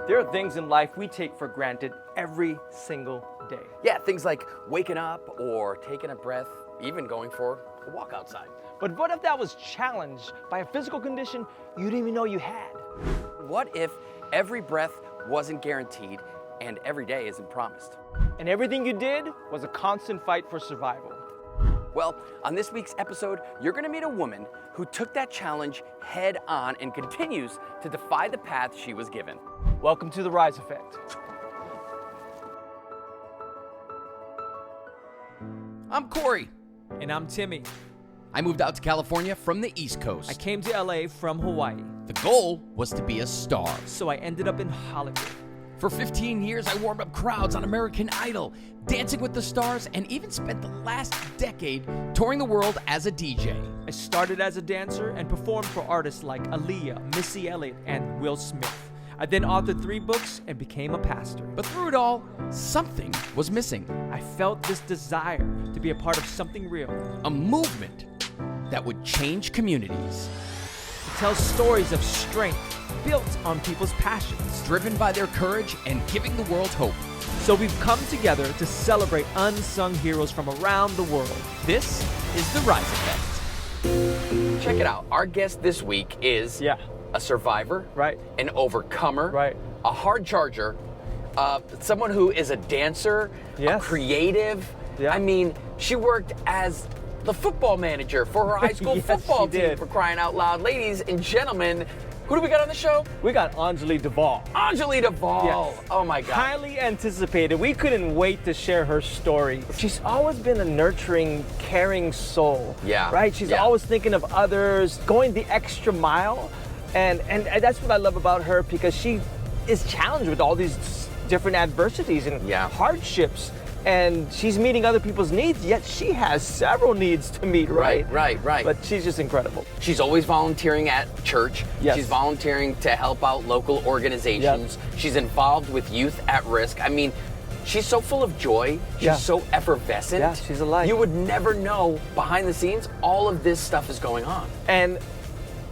There are things in life we take for granted every single day. Yeah, things like waking up or taking a breath, even going for a walk outside. But what if that was challenged by a physical condition you didn't even know you had? What if every breath wasn't guaranteed and every day isn't promised? And everything you did was a constant fight for survival. Well, on this week's episode, you're gonna meet a woman who took that challenge head on and continues to defy the path she was given. Welcome to the Rise Effect. I'm Cory. And I'm Tymme. I moved out to California from the East Coast. I came to LA from Hawaii, The goal was to be a star. so I ended up in Hollywood. For 15 years, I warmed up crowds on American Idol, Dancing with the Stars, and even spent the last decade touring the world as a DJ. I started as a dancer and performed for artists like Aaliyah, Missy Elliott, and Will Smith. I then authored 3 books and became a pastor. But through it all, something was missing. I felt this desire to be a part of something real. A movement that would change communities, To tell stories of strength built on people's passions. driven by their courage and giving the world hope. So we've come together to celebrate unsung heroes from around the world. This is the Rise Effect. Check it out. Our guest this week is Yeah. a survivor, Right. an overcomer, Right. a hard charger, someone who is a dancer, a Yes. creative. Yeah. I mean, she worked as the football manager for her high school Yes, football she team, did. for crying out loud. Ladies and gentlemen, who do we got on the show? We got ENJOLI DUVALL. ENJOLI DUVALL. Yes. Oh my God. Highly anticipated. We couldn't wait to share her story. She's always been a nurturing, caring soul. Yeah. Right? She's Yeah. always thinking of others, going the extra mile. And that's what I love about her, because she is challenged with all these different adversities and Yeah. hardships. And she's meeting other people's needs, yet she has several needs to meet, right? Right. But she's just incredible. She's always volunteering at church. Yes. She's volunteering to help out local organizations. She's involved with youth at risk. I mean, she's so full of joy. She's Yeah. so effervescent. Yeah, she's a light. You would never know behind the scenes all of this stuff is going on. And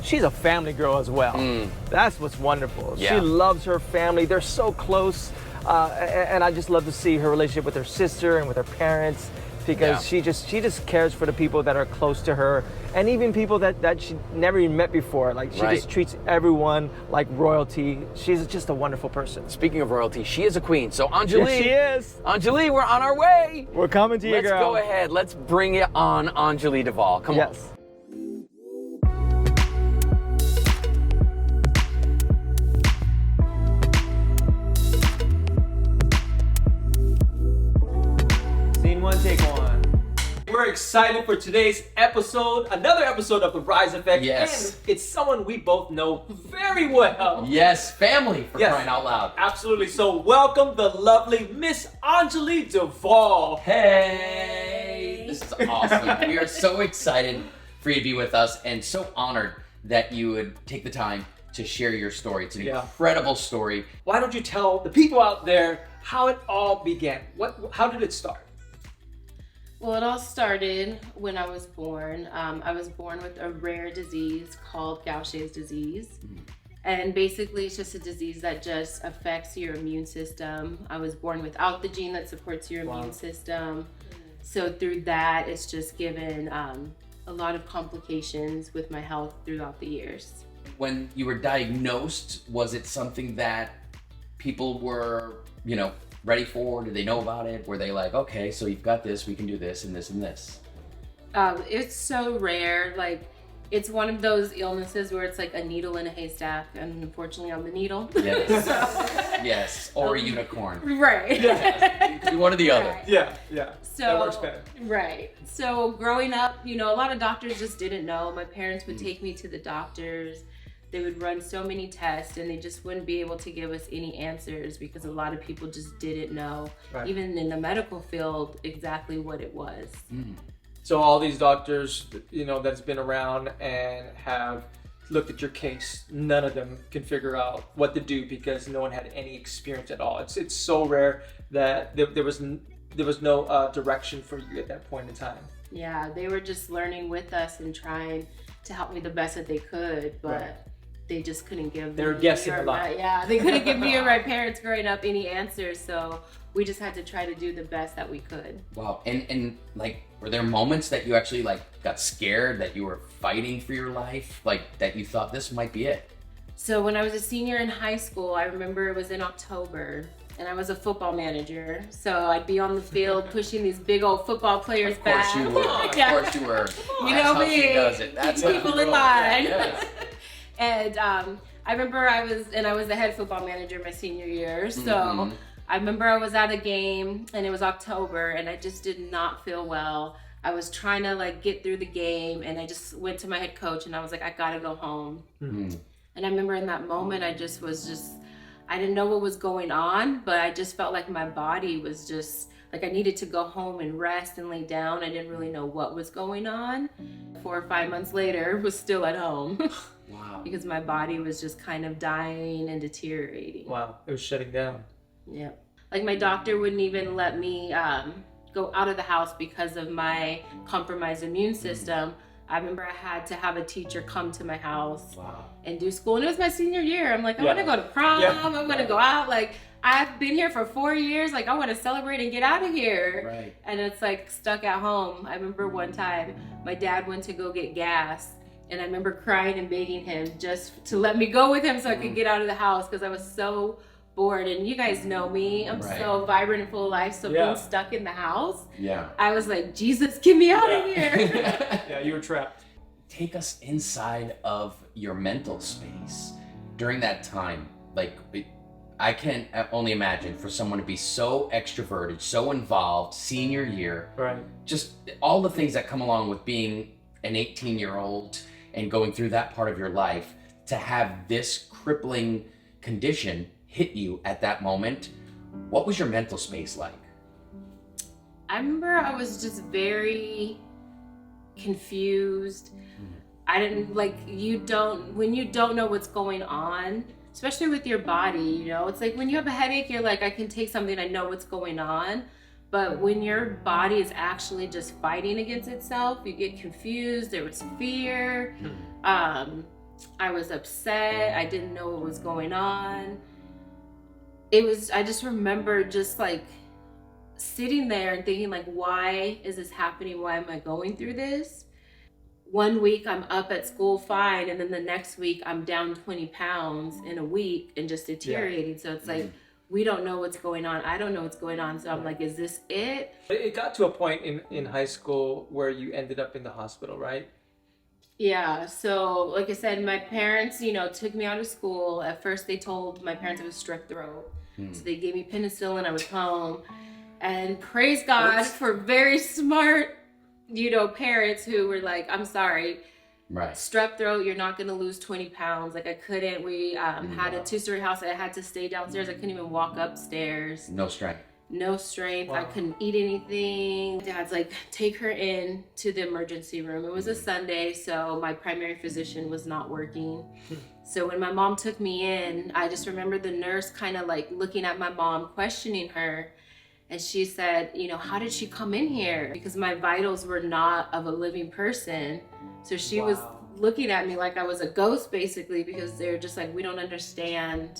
she's a family girl as well. That's what's wonderful. Yeah. She loves her family. They're so close. And I just love to see her relationship with her sister and with her parents, because she just cares for the people that are close to her, and even people that she never even met before. Like, she Right. just treats everyone like royalty. She's just a wonderful person. Speaking of royalty, she is a queen. So ENJOLI, Yes, she is. ENJOLI, we're on our way. We're coming to you, Let's girl. go ahead. Let's bring it on ENJOLI DUVALL. Come on. Yes. Scene 1, take 1. We're excited for today's episode, another episode of the Rise Effect. Yes. And it's someone we both know very well. Yes, family, for Yes. crying out loud. Absolutely. So welcome the lovely Miss ENJOLI DUVALL. Hey! This is awesome. We are so excited for you to be with us, and so honored that you would take the time to share your story. It's an incredible story. Why don't you tell the people out there how it all began? How did it start? Well, it all started when I was born. I was born with a rare disease called Gaucher's disease. And basically it's just a disease that just affects your immune system. I was born without the gene that supports your immune system. So through that, it's just given a lot of complications with my health throughout the years. When you were diagnosed, was it something that people were, ready for? Did they know about it? Were they like, okay, so you've got this, we can do this and this and this? It's so rare. Like, it's one of those illnesses where it's like a needle in a haystack, and unfortunately I'm the needle. Yes. Yes, or a unicorn. Right. You could be one or the other. Right. Yeah. So, That works better. Right. So growing up, a lot of doctors just didn't know. My parents would take me to the doctors. They would run so many tests, and they just wouldn't be able to give us any answers because a lot of people just didn't know, Right. even in the medical field, exactly what it was. So all these doctors, that's been around and have looked at your case, none of them can figure out what to do because no one had any experience at all. It's so rare that there was no direction for you at that point in time. Yeah, they were just learning with us and trying to help me the best that they could, but Right. they just couldn't give They were me guessing or a lot. they couldn't give me or my parents growing up any answers, so we just had to try to do the best that we could. Wow. And like, were there moments that you actually like got scared, that you were fighting for your life, like that you thought this might be it? So when I was a senior in high school, I remember it was in October, and I was a football manager. So I'd be on the field pushing these big old football players back. Of course you were. Yeah. Of course you were. You That's know how me. she does it. That's Keep how people she in rolls. line. Yes. And I remember I was the head football manager my senior year. So I remember I was at a game, and it was October, and I just did not feel well. I was trying to like get through the game, and I just went to my head coach, and I was like, I gotta go home. And I remember in that moment, I didn't know what was going on, but I just felt like my body was just like I needed to go home and rest and lay down. I didn't really know what was going on. 4 or 5 months later, was still at home. Wow. Because my body was just kind of dying and deteriorating. Wow, it was shutting down. Yeah. Like my doctor wouldn't even let me go out of the house because of my compromised immune system. I remember I had to have a teacher come to my house and do school. And it was my senior year. I'm like, I want to go to prom. I'm going to go out. Like, I've been here for 4 years. Like, I want to celebrate and get out of here. Right. And it's like stuck at home. I remember one time my dad went to go get gas. And I remember crying and begging him just to let me go with him so I could get out of the house because I was so bored. And you guys know me. I'm so vibrant and full of life. So being stuck in the house, I was like, Jesus, get me out of here. Yeah, you were trapped. Take us inside of your mental space during that time. Like, I can only imagine for someone to be so extroverted, so involved, senior year, just all the things that come along with being an 18-year-old and going through that part of your life, to have this crippling condition hit you at that moment. What was your mental space like? I remember I was just very confused. I didn't when you don't know what's going on, especially with your body, you know, it's like when you have a headache, you're like, I can take something, I know what's going on. But when your body is actually just fighting against itself, you get confused. There was fear. I was upset. I didn't know what was going on. I just remember just like sitting there and thinking like, why is this happening? Why am I going through this? One week I'm up at school fine, and then the next week I'm down 20 pounds in a week and just deteriorating. So it's like, we don't know what's going on. I don't know what's going on. So I'm like, is this it? It got to a point in high school where you ended up in the hospital, right? Yeah. So like I said, my parents, took me out of school. At first they told my parents it was strep throat. So they gave me penicillin. I was home. And praise God for very smart, parents who were like, I'm sorry. Right. Strep throat, you're not going to lose 20 pounds. Like I couldn't, we had a 2-story house. I had to stay downstairs. I couldn't even walk upstairs. No strength. No strength. Wow. I couldn't eat anything. Dad's like, take her in to the emergency room. It was a Sunday, so my primary physician was not working. So when my mom took me in, I just remember the nurse kind of like looking at my mom, questioning her. And she said, how did she come in here? Because my vitals were not of a living person. So she was looking at me like I was a ghost, basically, because they're just like, we don't understand.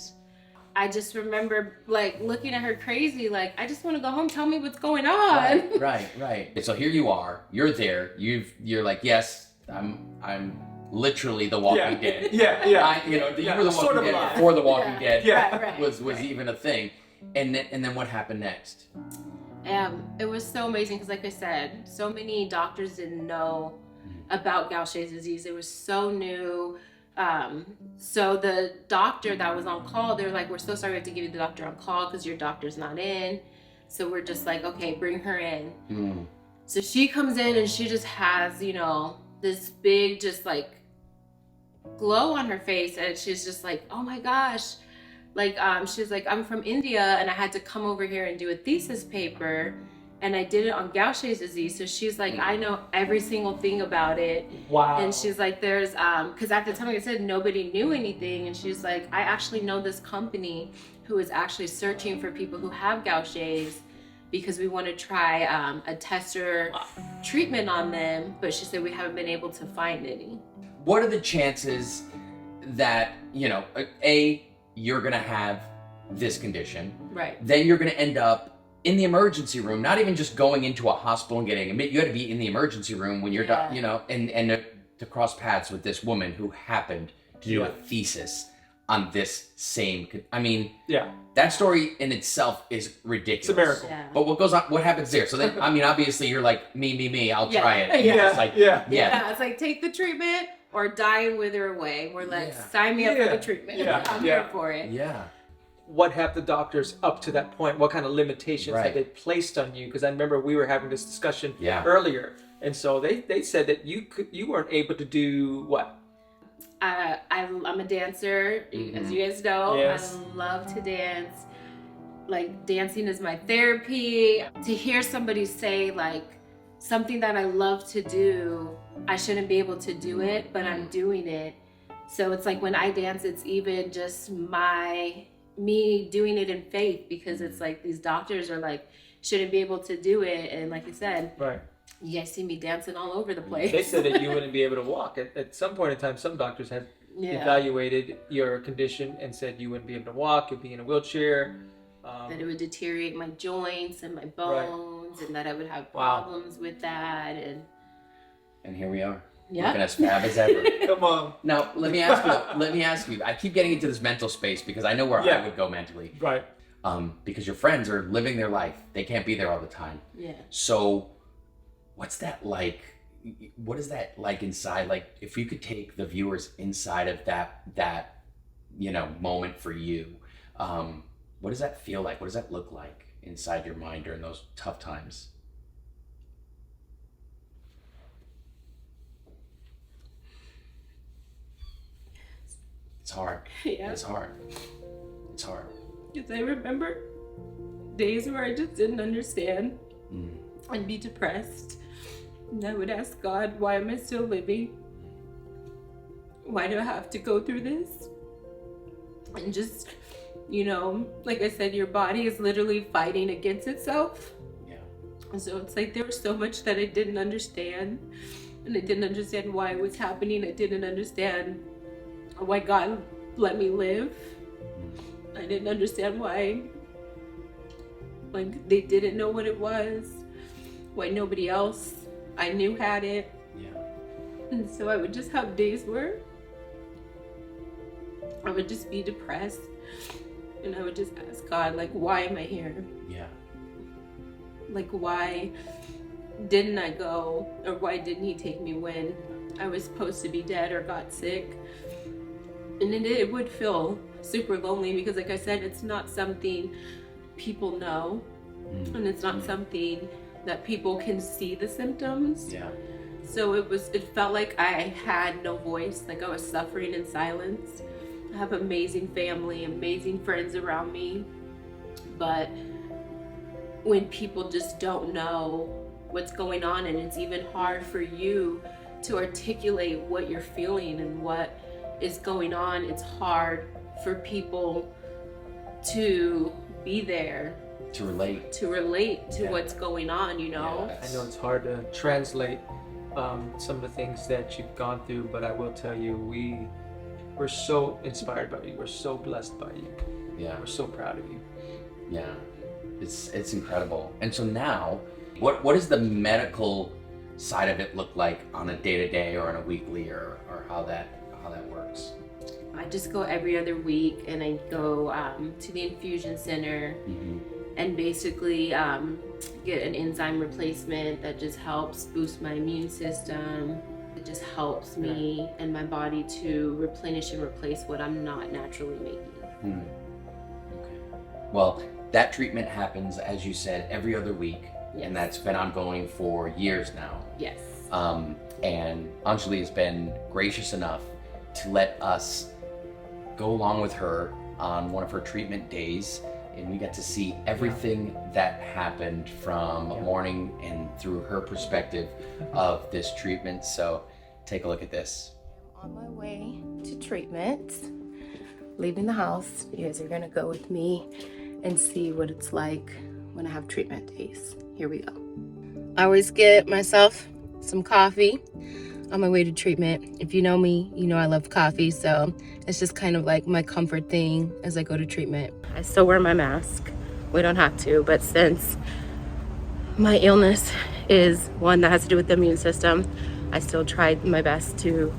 I just remember like looking at her crazy, like, I just want to go home. Tell me what's going on. Right. So here you are. You're there. You're like, yes, I'm literally the Walking Dead. Yeah. You were the Walking Dead before the Walking Dead was even a thing. And then what happened next? It was so amazing because, like I said, so many doctors didn't know about Gaucher's disease. It was so new. So the doctor that was on call, they were like, we're so sorry we have to give you the doctor on call because your doctor's not in. So we're just like, okay, bring her in. So she comes in and she just has, this big, just like glow on her face. And she's just like, oh my gosh. Like, she's like, I'm from India and I had to come over here and do a thesis paper. And I did it on Gaucher's disease. So she's like, I know every single thing about it. Wow. And she's like, there's, because at the time, like I said, nobody knew anything. And she's like, I actually know this company who is actually searching for people who have Gaucher's because we want to try a tester treatment on them. But she said, we haven't been able to find any. What are the chances that, you're going to have this condition. Right. Then you're going to end up in the emergency room, not even just going into a hospital and getting admitted. You had to be in the emergency room when you're, and to cross paths with this woman who happened to do a thesis on this same, that story in itself is ridiculous. It's a miracle. Yeah. But what happens there? So then, obviously you're like, me, I'll try it. Yeah. It's like, Yeah, it's like take the treatment or die and wither away. We're like, sign me up for the treatment. I'm here for it. Yeah. What have the doctors up to that point? What kind of limitations Right. have they placed on you? Because I remember we were having this discussion Yeah. earlier, and so they said that you weren't able to do what? I'm a dancer, as you guys know. Yes. I love to dance. Like, dancing is my therapy. To hear somebody say, like, something that I love to do, I shouldn't be able to do it, but I'm doing it. So it's like when I dance, it's even just me doing it in faith, because it's like these doctors are like, shouldn't be able to do it. And like you said, Right. you guys see me dancing all over the place. They said that you wouldn't be able to walk. At some point in time, some doctors had evaluated your condition and said you wouldn't be able to walk, you'd be in a wheelchair. That it would deteriorate my joints and my bones, and that I would have problems with that. And here we are. Yeah. Looking as fab as ever. Come on. Now, let me ask you. I keep getting into this mental space because I know where I would go mentally. Right. Because your friends are living their life. They can't be there all the time. Yeah. So, what's that like? What is that like inside? Like, if you could take the viewers inside of that moment for you, what does that feel like? What does that look like inside your mind during those tough times? It's hard. Yeah. It's hard. It's hard. Because I remember days where I just didn't understand. I'd be depressed. And I would ask God, why am I still living? Why do I have to go through this? And just, like I said, your body is literally fighting against itself. Yeah. And so it's like there was so much that I didn't understand. And I didn't understand why it was happening. I didn't understand why God let me live. I didn't understand why, like, they didn't know what it was, why nobody else I knew had it. Yeah. And so I would just have days where I would just be depressed, and I would just ask God, like, why am I here? Yeah. Like, why didn't I go, or why didn't he take me when I was supposed to be dead or got sick? And it would feel super lonely because, like I said, it's not something people know, and it's not something that people can see the symptoms. Yeah. So it felt like I had no voice, like I was suffering in silence. I have amazing family, amazing friends around me, but when people just don't know what's going on, and it's even hard for you to articulate what you're feeling and what is going on, it's hard for people to be there, To relate to what's going on, Yeah, I know it's hard to translate some of the things that you've gone through, but I will tell you, we're so inspired by you. We're so blessed by you. Yeah. We're so proud of you. Yeah. It's incredible. And so now, what does the medical side of it look like on a day-to-day or on a weekly or how that works? I just go every other week, and I go to the infusion center and basically get an enzyme replacement that just helps boost my immune system. It just helps me and my body to replenish and replace what I'm not naturally making. Okay. Well, that treatment happens, as you said, every other week, and that's been ongoing for years now. Yes. And Anjali has been gracious enough to let us go along with her on one of her treatment days, and we got to see everything that happened from morning and through her perspective of this treatment. So take a look at this. I'm on my way to treatment, leaving the house. You guys are gonna go with me and see what it's like when I have treatment days. Here we go. I always get myself some coffee. on my way to treatment. If you know me, you know I love coffee, so it's just kind of like my comfort thing as I go to treatment. I still wear my mask. We don't have to, but since my illness is one that has to do with the immune system, I still tried my best to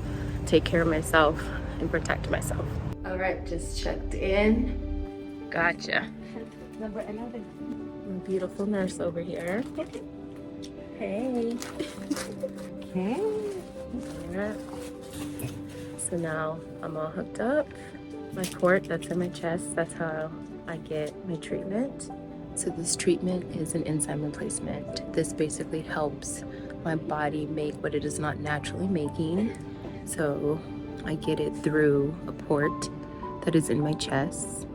take care of myself and protect myself. All right, just checked in. Gotcha. Number 11. Beautiful nurse over here. Hey. Hey. Yeah. So now I'm all hooked up. My port that's in my chest, that's how I get my treatment. So this treatment is an enzyme replacement. This basically helps my body make what it is not naturally making. So I get it through a port that is in my chest.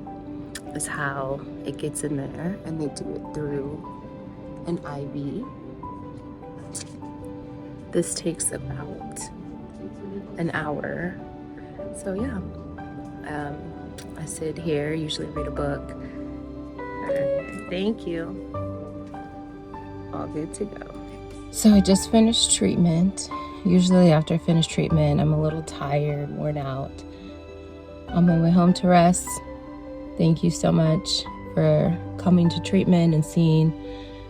Is how it gets in there, and they do it through an IV. This takes about an hour. So yeah, I sit here, usually read a book. Thank you. All good to go. So I just finished treatment. Usually after I finish treatment, I'm a little tired, worn out. On my way home to rest. Thank you so much for coming to treatment and seeing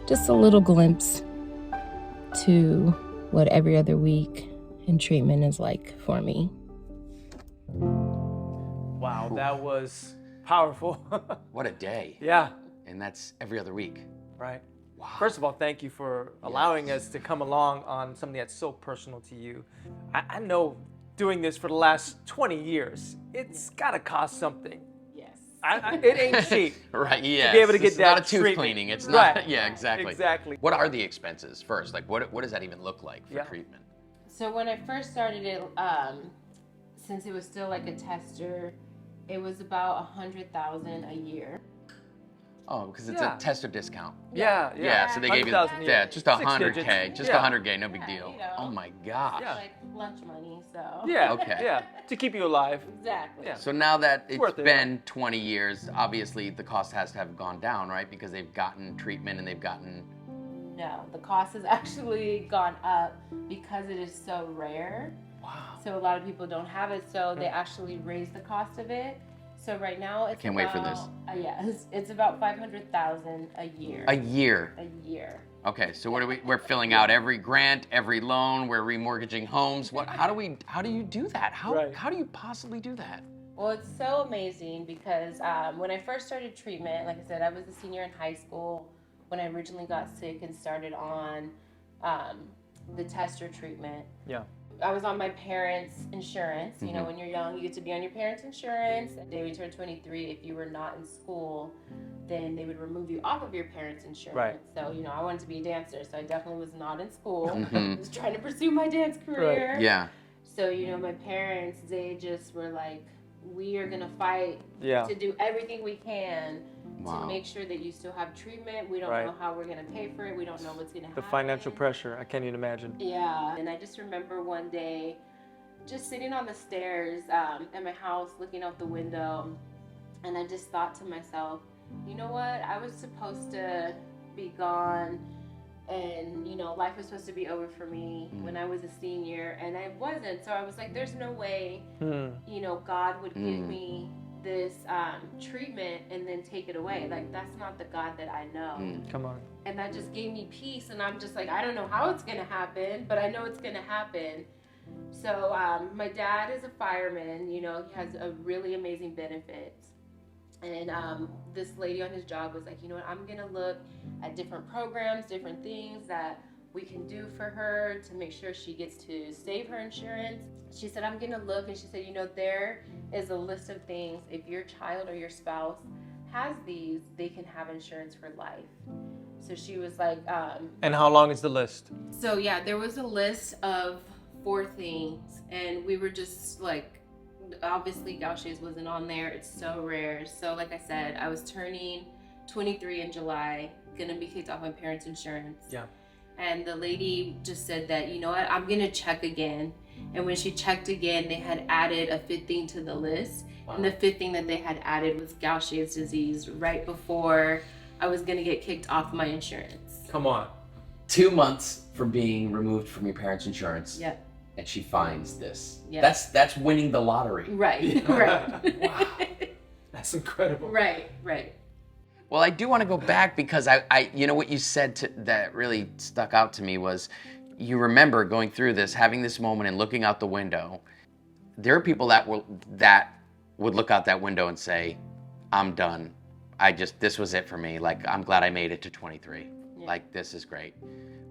just a little glimpse to what every other week in treatment is like for me. Wow, that was powerful. What a day. Yeah, And that's every other week. right. Wow. First of all, thank you for allowing us to come along on something that's so personal to you. I know doing this for the last 20 years, it's got to cost something. Yes. It ain't cheap. Right, yeah. be able to get It's not that a tooth treatment. cleaning. It's not, Right. yeah, exactly. Exactly. What are the expenses first? Like, what does that even look like for Yeah. treatment? So when I first started it, since it was still like a tester, it was about 100,000 a year. Oh, because it's Yeah. a tester discount. Yeah, Yeah, so they gave you 100,000 a year. just 6 100K, digits. just Yeah. 100K, no big Yeah, deal. you know. Oh my gosh. Yeah. Like lunch money, so. Yeah, Okay. yeah, to keep you alive. Exactly. Yeah. So now that it's worth it. been 20 years, obviously the cost has to have gone down, right? Because they've gotten treatment and they've gotten. No, the cost has actually gone up because it is so rare. Wow. So a lot of people don't have it, so they actually raised the cost of it. So right now it's can't wait for this. It's about 500,000 a year. A year. A year. Okay, so what are we're filling out every grant, every loan, we're remortgaging homes. How do you do that? Right. How do you possibly do that? Well, it's so amazing because when I first started treatment, like I said, I was a senior in high school when I originally got sick and started on the tester treatment. Yeah. I was on my parents' insurance. You know, when you're young, you get to be on your parents' insurance. The day we turned 23, if you were not in school, then they would remove you off of your parents' insurance. Right. So, you know, I wanted to be a dancer, so I definitely was not in school. Mhm. I was trying to pursue my dance career. Yeah. So, you know, my parents, they just were like, we are going to fight Yeah. to do everything we can Wow. to make sure that you still have treatment. We don't Right. know how we're going to pay for it. We don't know what's going to The happen. financial pressure, I can't even imagine. Yeah, and I just remember one day just sitting on the stairs at my house looking out the window, and I just thought to myself, you know what, I was supposed to be gone, and you know, life was supposed to be over for me when I was a senior, and I wasn't. So I was like, there's no way, you know, God would give me this treatment and then take it away. Like, that's not the God that I know. Come on. And that just gave me peace, and I'm just like, I don't know how it's gonna happen, but I know it's gonna happen. So my dad is a fireman. You know, he has a really amazing benefit. And this lady on his job was like, you know what, I'm gonna look at different programs, different things that we can do for her to make sure she gets to save her insurance. She said, I'm gonna look, and she said, you know, there is a list of things. If your child or your spouse has these, they can have insurance for life. So she was like, And how long is the list? so yeah, there was a list of 4 things, and we were just like, obviously Gaucher's wasn't on there. It's so rare. So like I said, I was turning 23 in July, gonna be kicked off my parents' insurance. Yeah. And the lady just said that, you know what, I'm gonna check again. And when she checked again, they had added a 5th thing to the list. And the 5th thing that they had added was Gaucher's disease right before I was gonna get kicked off my insurance. Come on. 2 months from being removed from your parents' insurance. Yep. and she finds this. Yeah. That's winning the lottery. Right, right. Wow. That's incredible. Right, right. Well, I do want to go back because I you know what you said that really stuck out to me was you remember going through this, having this moment and looking out the window. There are people that would look out that window and say, I'm done. This was it for me. Like, I'm glad I made it to 23. Yeah. Like, this is great.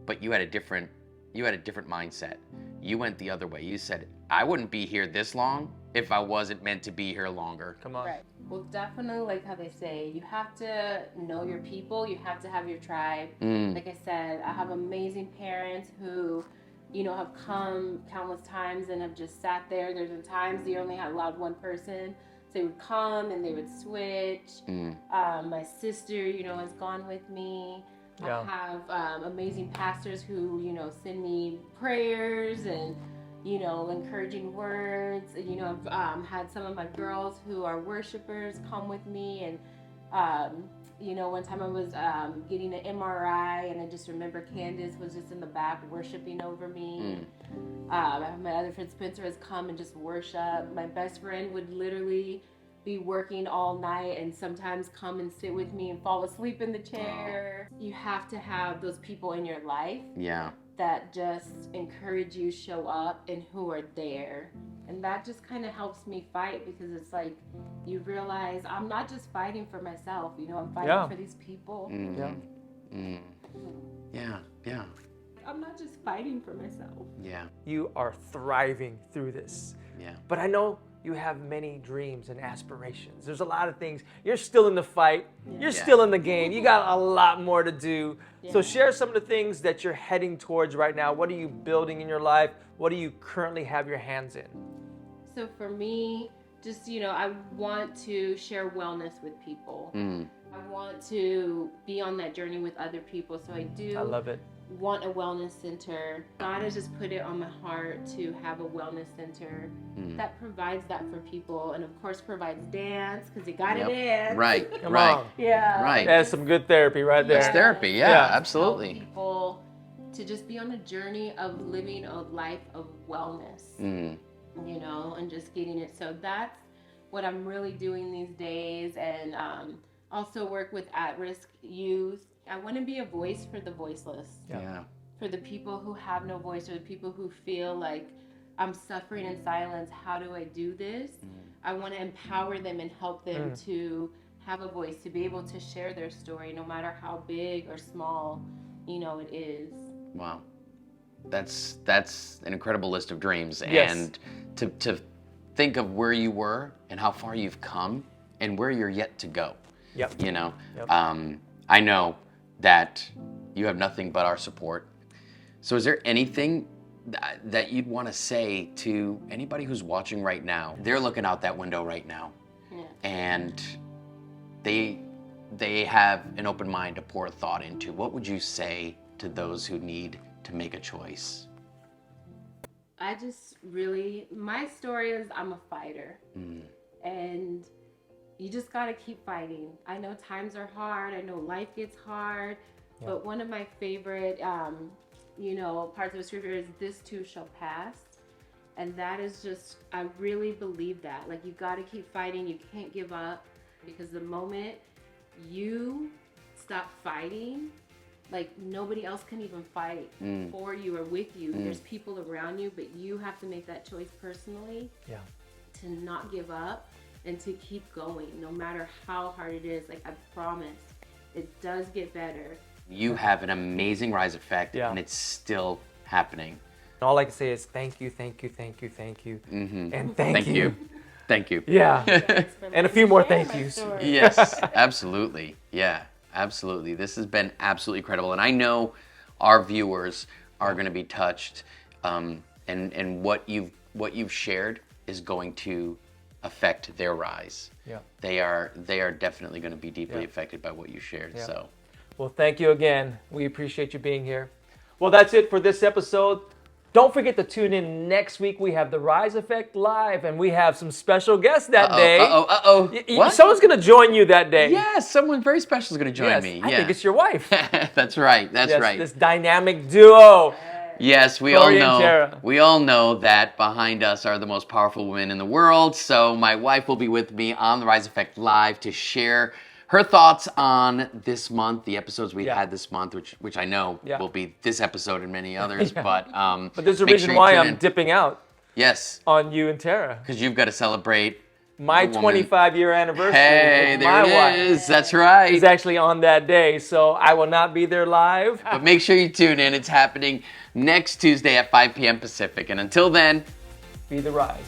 But you had a different mindset. You went the other way. You said, I wouldn't be here this long if I wasn't meant to be here longer. Come on. Right. Well, definitely, like how they say, you have to know your people. You have to have your tribe. Like I said, I have amazing parents who, have come countless times and have just sat there. There's been times they only had allowed one person. So they would come and they would switch. My sister, has gone with me. Yeah. I have amazing pastors who, send me prayers and, encouraging words. I've had some of my girls who are worshipers come with me. And, one time I was getting an MRI and I just remember Candace was just in the back worshiping over me. My other friend Spencer has come and just worship. My best friend would literally be working all night and sometimes come and sit with me and fall asleep in the chair. You have to have those people in your life that just encourage you, show up, and who are there. And that just kind of helps me fight because it's like you realize I'm not just fighting for myself, I'm fighting for these people. Yeah. I'm not just fighting for myself. Yeah. You are thriving through this. Yeah. But I know you have many dreams and aspirations. There's a lot of things. You're still in the fight. You're still in the game. You got a lot more to do. So share some of the things that you're heading towards right now. What are you building in your life? What do you currently have your hands in? So for me, just, I want to share wellness with people. I want to be on that journey with other people. So I love it. Want a wellness center. God has just put it on my heart to have a wellness center that provides that for people, and of course provides dance because you gotta dance. Right. Come right. on. Yeah. Right. That's some good therapy right there. That's therapy. Yeah. Absolutely. Help people to just be on a journey of living a life of wellness. And just getting it. So that's what I'm really doing these days, and also work with at-risk youth. I want to be a voice for the voiceless. Yeah. For the people who have no voice, or the people who feel like I'm suffering in silence. How do I do this? I want to empower them and help them to have a voice, to be able to share their story, no matter how big or small, it is. Wow. That's an incredible list of dreams. Yes. And to think of where you were and how far you've come and where you're yet to go. Yep. I know that you have nothing but our support. So is there anything that you'd want to say to anybody who's watching right now? They're looking out that window right now, and they have an open mind to pour a thought into. What would you say to those who need to make a choice? My story is I'm a fighter, and you just got to keep fighting. I know times are hard. I know life gets hard. But one of my favorite, parts of the scripture is this too shall pass. And that is just, I really believe that. Like, you got to keep fighting. You can't give up, because the moment you stop fighting, like, nobody else can even fight for you or with you. There's people around you, but you have to make that choice personally to not give up. And to keep going, no matter how hard it is. Like, I promise, it does get better. You have an amazing rise effect, and it's still happening. All I can say is thank you, thank you, thank you, thank you, and thank you. Thank you. Yeah, and a few more thank yous. Yes, absolutely. Yeah, absolutely. This has been absolutely incredible, and I know our viewers are going to be touched, and what you've shared is going to affect their rise. Yeah. They are definitely going to be deeply affected by what you shared. Yeah. So, well, thank you again. We appreciate you being here. Well, that's it for this episode. Don't forget to tune in next week. We have the Rise Effect live, and we have some special guests that day. What? Someone's going to join you that day. Yes, someone very special is going to join me. I think it's your wife. That's right. That's right. This dynamic duo. Yes, we Cory and all know. Tara. We all know that behind us are the most powerful women in the world. So my wife will be with me on the Rise Effect Live to share her thoughts on this month, the episodes we've had this month, which I know will be this episode and many others. But there's a make reason sure you why tune I'm in. dipping out Yes, on you and Tara. because you've got to celebrate My the woman. 25-year anniversary Hey, with there my it wife is. That's right. is actually on that day, so I will not be there live. But make sure you tune in. It's happening next Tuesday at 5 p.m. Pacific. And until then, Be the rise.